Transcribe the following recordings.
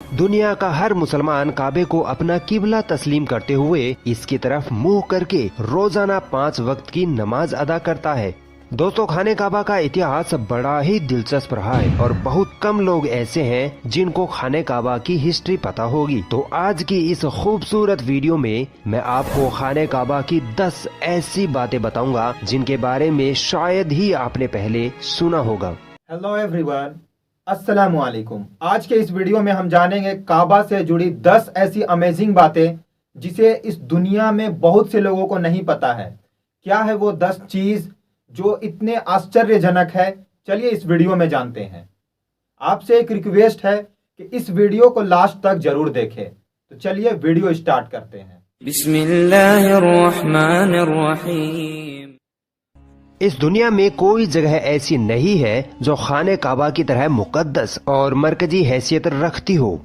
दुनिया का हर मुसलमान काबे को अपना किबला तस्लीम करते हुए इसकी तरफ मुंह करके रोजाना 5 वक्त की नमाज अदा करता है। दोस्तों, खाने काबा का इतिहास बड़ा ही दिलचस्प रहा है और बहुत कम लोग ऐसे हैं जिनको खाने काबा की हिस्ट्री पता होगी। तो आज की इस खूबसूरत वीडियो में मैं आपको खाने काबा की 10 ऐसी बातें बताऊंगा जिनके बारे में शायद ही आपने पहले सुना होगा। हेलो एवरीवन, अस्सलामु अलैकुम। आज के इस वीडियो में हम जानेंगे काबा से जुड़ी 10 ऐसी अमेजिंग बातें जिसे इस दुनिया में बहुत से लोगों को नहीं पता है। क्या है वो 10 चीज जो इतने आश्चर्यजनक है? चलिए इस वीडियो में जानते हैं। आपसे एक रिक्वेस्ट है कि इस वीडियो को लास्ट तक जरूर देखें। तो चलिए वीडियो स्टार्ट करते हैं। बिस्मिल्लाहिर्रहमानिर्रहीम। इस दुनिया में कोई जगह ऐसी नहीं है जो खाने काबा की तरह मुकद्दस और मरकजी हैसियत रखती हो।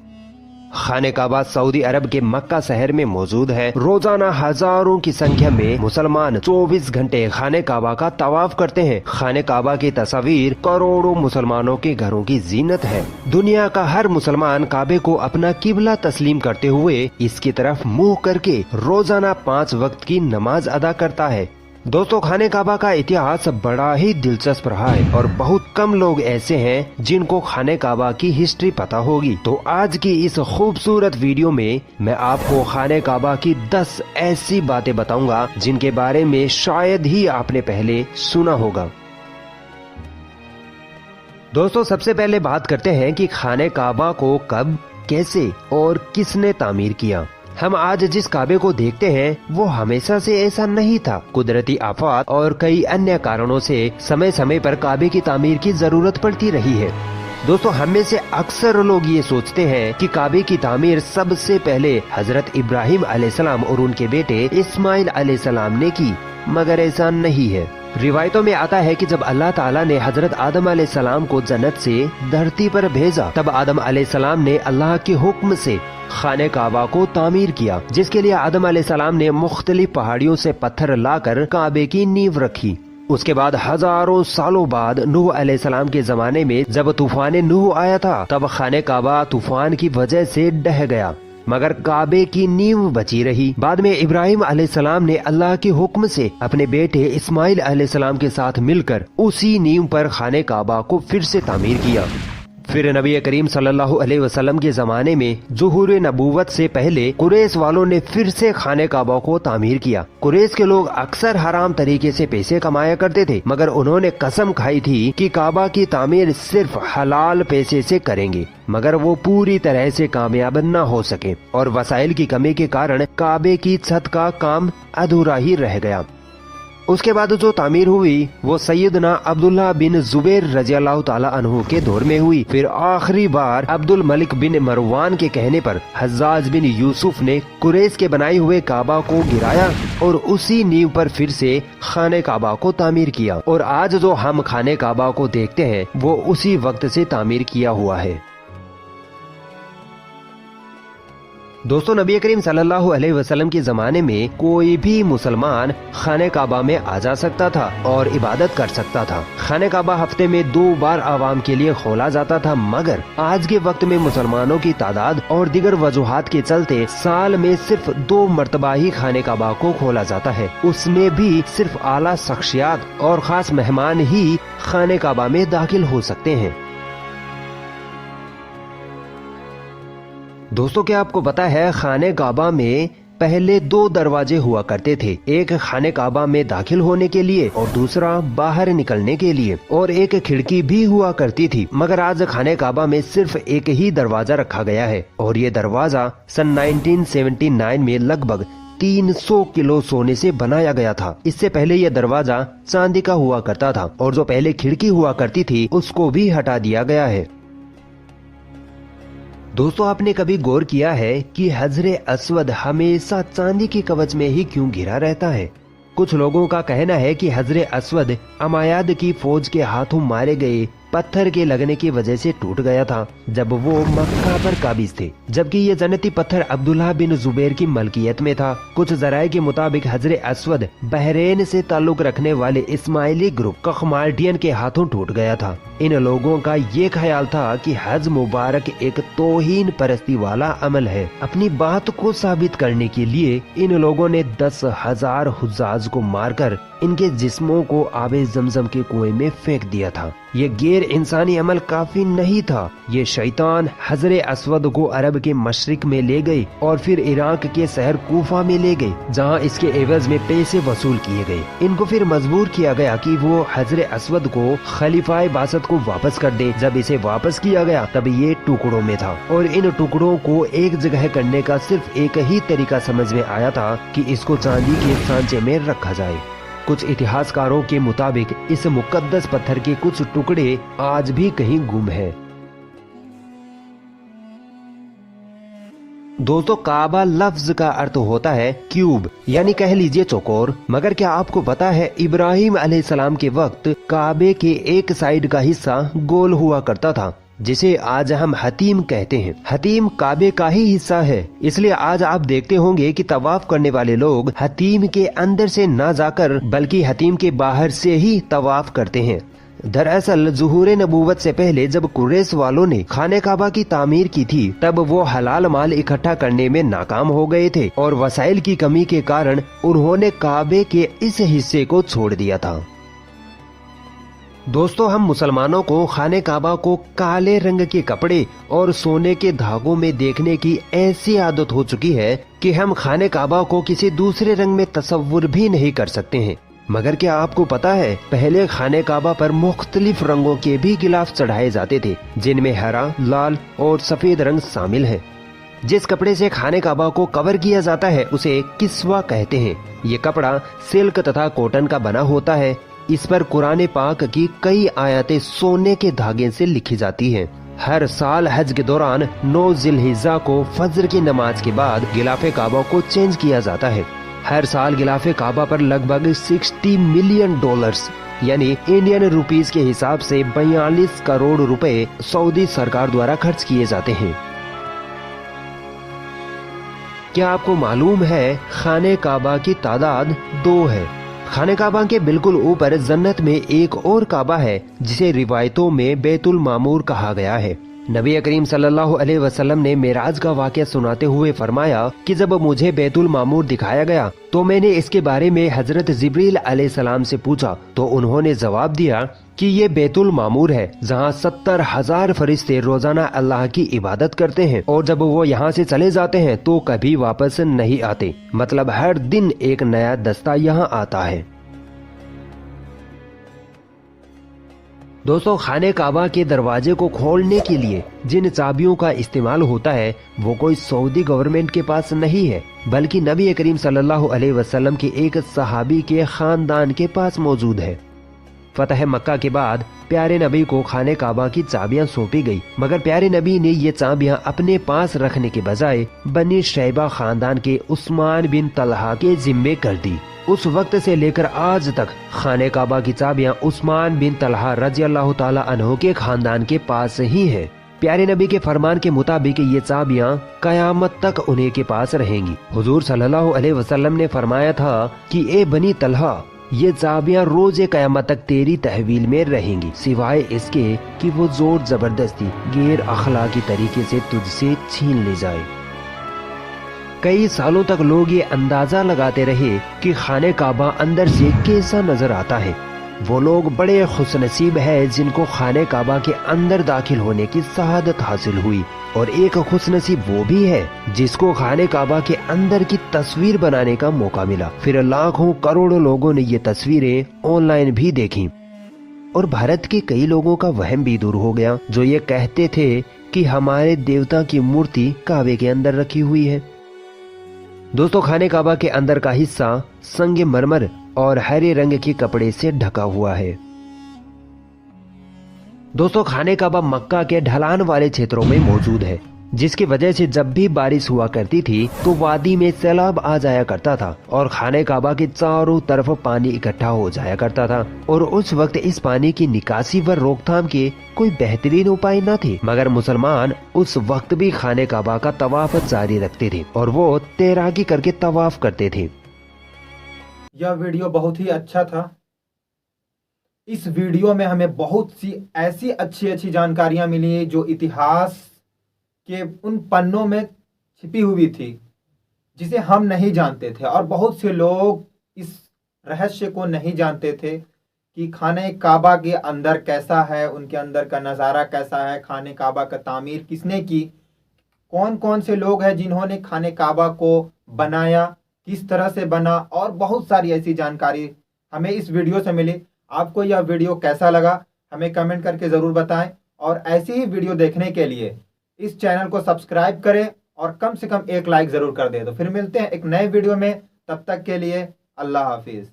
खाने काबा सऊदी अरब के मक्का शहर में मौजूद है। रोजाना हजारों की संख्या में मुसलमान 24 घंटे खाने काबा का तवाफ करते हैं। खाने काबा की तस्वीर करोड़ों मुसलमानों के घरों की जीनत है। दुनिया का हर मुसलमान काबे को अपना किबला तस्लीम करते हुए इसकी तरफ मुंह करके रोजाना 5 वक्त की नमाज अदा करता है। दोस्तों, खाने काबा का इतिहास बड़ा ही दिलचस्प रहा है और बहुत कम लोग ऐसे हैं जिनको खाने काबा की हिस्ट्री पता होगी। तो आज की इस खूबसूरत वीडियो में मैं आपको खाने काबा की 10 ऐसी बातें बताऊंगा जिनके बारे में शायद ही आपने पहले सुना होगा। दोस्तों, सबसे पहले बात करते हैं कि खाने काबा को कब, कैसे और किसने तामीर किया। हम आज जिस काबे को देखते हैं वो हमेशा से ऐसा नहीं था। कुदरती आफात और कई अन्य कारणों से समय समय पर काबे की तामीर की जरूरत पड़ती रही है। दोस्तों, हम में से अक्सर लोग ये सोचते हैं कि काबे की तामीर सबसे पहले हजरत इब्राहिम अलैहिस्सलाम और उनके बेटे इस्माइल अलैहिस्सलाम ने की, मगर ऐसा नहीं है। रिवायतों में आता है कि जब अल्लाह ताला ने हजरत आदम अलैहिस्सलाम को जन्नत से धरती पर भेजा, तब आदम अलैहिस्सलाम ने अल्लाह के हुक्म से खाने काबा को तामीर किया, जिसके लिए आदम अलैहिस्सलाम ने मुख्तलिफ पहाड़ियों से पत्थर लाकर काबे की नींव रखी। उसके बाद हजारों सालों बाद नूह अलैहिस्सलाम के जमाने में जब तूफान नूह आया था, तब खाने काबा तूफान की वजह से ढह गया, मगर काबे की नींव बची रही। बाद में इब्राहिम अलैहिस्सलाम ने अल्लाह के हुक्म से अपने बेटे इस्माइल अलैहिस्सलाम के साथ मिलकर उसी नींव पर खाने काबा को फिर से तामीर किया। फिर नबी करीम सल्लल्लाहु अलैहि वसल्लम के जमाने में ज़ुहूर नबूवत से पहले कुरैश वालों ने फिर से खाने काबा को तामीर किया। कुरैश के लोग अक्सर हराम तरीके से पैसे कमाया करते थे, मगर उन्होंने कसम खाई थी कि काबा की तामीर सिर्फ हलाल पैसे से करेंगे, मगर वो पूरी तरह से कामयाब न हो सके और वसाइल की कमी के कारण काबे की छत का काम अधूरा ही रह गया। उसके बाद जो तामीर हुई वो सैयदना अब्दुल्ला बिन जुबैर रज़ियल्लाहु ताला अन्हु के दौर में हुई। फिर आखिरी बार अब्दुल मलिक बिन मरवान के कहने पर हज्जाज बिन यूसुफ ने कुरैश के बनाए हुए काबा को गिराया और उसी नींव पर फिर से खाने काबा को तामीर किया। और आज जो हम खाने काबा को देखते हैं वो उसी वक्त से तामीर किया हुआ है। दोस्तों, नबी करीम सल्लल्लाहु अलैहि वसल्लम के जमाने में कोई भी मुसलमान खाने काबा में आ जा सकता था और इबादत कर सकता था। खाने काबा हफ्ते में 2 बार आवाम के लिए खोला जाता था, मगर आज के वक्त में मुसलमानों की तादाद और दीगर वजूहात के चलते साल में सिर्फ 2 मरतबा ही खाने काबा को खोला जाता है। उसमें भी सिर्फ आला शख्सियात और खास मेहमान ही खाने काबा में दाखिल हो सकते हैं। दोस्तों, क्या आपको पता है खाने काबा में पहले 2 दरवाजे हुआ करते थे, एक खाने काबा में दाखिल होने के लिए और दूसरा बाहर निकलने के लिए, और एक खिड़की भी हुआ करती थी। मगर आज खाने काबा में सिर्फ एक ही दरवाजा रखा गया है और ये दरवाजा सन 1979 में लगभग 300 किलो सोने से बनाया गया था। इससे पहले यह दरवाजा चांदी का हुआ करता था और जो पहले खिड़की हुआ करती थी उसको भी हटा दिया गया है। दोस्तों, आपने कभी गौर किया है कि हजरे अस्वद हमेशा चांदी के कवच में ही क्यों घिरा रहता है? कुछ लोगों का कहना है कि हजरे अस्वद अमायाद की फौज के हाथों मारे गए पत्थर के लगने की वजह से टूट गया था जब वो मक्का पर काबिज थे, जबकि ये जन्नती पत्थर अब्दुल्ला बिन जुबैर की मलकियत में था। कुछ जराये के मुताबिक हजरे अस्वद बहरेन से ताल्लुक रखने वाले इस्माइली ग्रुप कखमाल्टियन के हाथों टूट गया था। इन लोगों का ये ख्याल था कि हज मुबारक एक तौहीन परस्ती वाला अमल है। अपनी बात को साबित करने के लिए इन लोगों ने 10,000 हुज्जाज को मारकर इनके जिस्मों को आबे जमजम के कुएं में फेंक दिया था। ये गैर इंसानी अमल काफी नहीं था। ये शैतान हजरे अस्वद को अरब के मशरिक में ले गए और फिर इराक के शहर कूफा में ले गए, जहां इसके एवज में पैसे वसूल किए गए। इनको फिर मजबूर किया गया कि वो हजरे अस्वद को खलीफाए बासत को वापस कर दे। जब इसे वापस किया गया तब ये टुकड़ों में था और इन टुकड़ों को एक जगह करने का सिर्फ एक ही तरीका समझ में आया था कि इसको चांदी के सांचे में रखा जाए। कुछ इतिहासकारों के मुताबिक इस मुकद्दस पत्थर के कुछ टुकड़े आज भी कहीं गुम हैं। दोस्तों, काबा लफ्ज का अर्थ होता है क्यूब, यानी कह लीजिए चौकोर। मगर क्या आपको पता है इब्राहिम अलैहिस्सलाम के वक्त काबे के एक साइड का हिस्सा गोल हुआ करता था, जिसे आज हम हतीम कहते हैं। हतीम काबे का ही हिस्सा है, इसलिए आज आप देखते होंगे कि तवाफ करने वाले लोग हतीम के अंदर से न जाकर बल्कि हतीम के बाहर से ही तवाफ करते हैं। दरअसल ज़ुहूरे नबूवत से पहले जब कुरैश वालों ने खाने काबा की तामीर की थी, तब वो हलाल माल इकट्ठा करने में नाकाम हो गए थे और वसाइल की कमी के कारण उन्होंने काबे के इस हिस्से को छोड़ दिया था। दोस्तों, हम मुसलमानों को खाने काबा को काले रंग के कपड़े और सोने के धागों में देखने की ऐसी आदत हो चुकी है कि हम खाने काबा को किसी दूसरे रंग में तस्वुर भी नहीं कर सकते हैं। मगर क्या आपको पता है, पहले खाने काबा पर मुख्तलिफ रंगों के भी गिलाफ चढ़ाए जाते थे, जिनमें हरा, लाल और सफेद रंग शामिल है। जिस कपड़े से खाने काबा को कवर किया जाता है उसे किस्वा कहते हैं। ये कपड़ा सिल्क तथा कॉटन का बना होता है। इस पर कुरान पाक की कई आयतें सोने के धागे से लिखी जाती हैं। हर साल हज के दौरान 9 जिलहिज्जा को फजर की नमाज के बाद गिलाफे काबा को चेंज किया जाता है। हर साल गिलाफे काबा पर लगभग $60 मिलियन यानी इंडियन रुपीस के हिसाब से 42 करोड़ रुपए सऊदी सरकार द्वारा खर्च किए जाते हैं। क्या आपको मालूम है खाने काबा की तादाद 2 है। खाने काबा के बिल्कुल ऊपर जन्नत में एक और काबा है जिसे रिवायतों में बैतुल मामूर कहा गया है। नबी करीम सल्लल्लाहु अलैहि वसल्लम ने मेराज का वाक़या सुनाते हुए फरमाया कि जब मुझे बैतुल मामूर दिखाया गया तो मैंने इसके बारे में हजरत जिब्रील अलैहिस्सलाम से पूछा, तो उन्होंने जवाब दिया कि ये बैतुल मामूर है जहाँ 70,000 फरिश्ते रोजाना अल्लाह की इबादत करते हैं और जब वो यहाँ से चले जाते हैं तो कभी वापस नहीं आते। मतलब हर दिन एक नया दस्ता यहाँ आता है। दोस्तों, खाने काबा के दरवाजे को खोलने के लिए जिन चाबियों का इस्तेमाल होता है वो कोई सऊदी गवर्नमेंट के पास नहीं है, बल्कि नबी करीम सल्लल्लाहु अलैहि वसल्लम के एक सहाबी के खानदान के पास मौजूद है। फतह मक्का के बाद प्यारे नबी को खाने काबा की चाबियां सौंपी गई, मगर प्यारे नबी ने ये चाबियां अपने पास रखने के बजाय बनी शैबा खानदान के उस्मान बिन तलहा के जिम्मे कर दी। उस वक्त से लेकर आज तक खाने काबा की चाबियां उस्मान बिन तलहा रजी अल्लाह ताला अन्हु के खानदान के पास ही है। प्यारे नबी के फरमान के मुताबिक ये चाबियां कयामत तक उन्हीं के पास रहेंगी। हुजूर सल्लल्लाहु अलैहि वसल्लम ने फरमाया था कि ए बनी तलहा, ये चाबियां रोजे कयामत तक तेरी तहवील में रहेंगी, सिवाय इसके कि वो जोर जबरदस्ती गैर अखलाकी तरीके से तुझसे छीन ले जाए। कई सालों तक लोग ये अंदाजा लगाते रहे कि खाने काबा अंदर से कैसा नजर आता है। वो लोग बड़े खुशनसीब है जिनको खाने काबा के अंदर दाखिल होने की शहादत हासिल हुई, और एक खुशनसीब वो भी है जिसको खाने काबा के अंदर की तस्वीर बनाने का मौका मिला। फिर लाखों करोड़ों लोगों ने ये तस्वीरें ऑनलाइन भी देखी और भारत के कई लोगों का वहम भी दूर हो गया जो ये कहते थे कि हमारे देवता की मूर्ति काबे के अंदर रखी हुई है। दोस्तों, खाने काबा के अंदर का हिस्सा संगे मरमर और हरे रंग के कपड़े से ढका हुआ है। दोस्तों, खाने काबा मक्का के ढलान वाले क्षेत्रों में मौजूद है। जिसकी वजह से जब भी बारिश हुआ करती थी तो वादी में सैलाब आ जाया करता था और खाने काबा के चारों तरफ पानी इकट्ठा हो जाया करता था। और उस वक्त इस पानी की निकासी व रोकथाम के कोई बेहतरीन उपाय न थे, मगर मुसलमान उस वक्त भी खाने काबा का तवाफ जारी रखते थे और वो तैराकी करके तवाफ करते थे। यह वीडियो बहुत ही अच्छा था। इस वीडियो में हमें बहुत सी ऐसी अच्छी अच्छी जानकारियां मिली जो इतिहास के उन पन्नों में छिपी हुई थी जिसे हम नहीं जानते थे, और बहुत से लोग इस रहस्य को नहीं जानते थे कि खाने काबा के अंदर कैसा है, उनके अंदर का नज़ारा कैसा है, खाने काबा का तामीर किसने की, कौन कौन से लोग हैं जिन्होंने खाने काबा को बनाया, किस तरह से बना, और बहुत सारी ऐसी जानकारी हमें इस वीडियो से मिली। आपको यह वीडियो कैसा लगा हमें कमेंट करके ज़रूर बताएं, और ऐसी ही वीडियो देखने के लिए इस चैनल को सब्सक्राइब करें और कम से कम एक लाइक ज़रूर कर दें। तो फिर मिलते हैं एक नए वीडियो में, तब तक के लिए अल्लाह हाफिज़।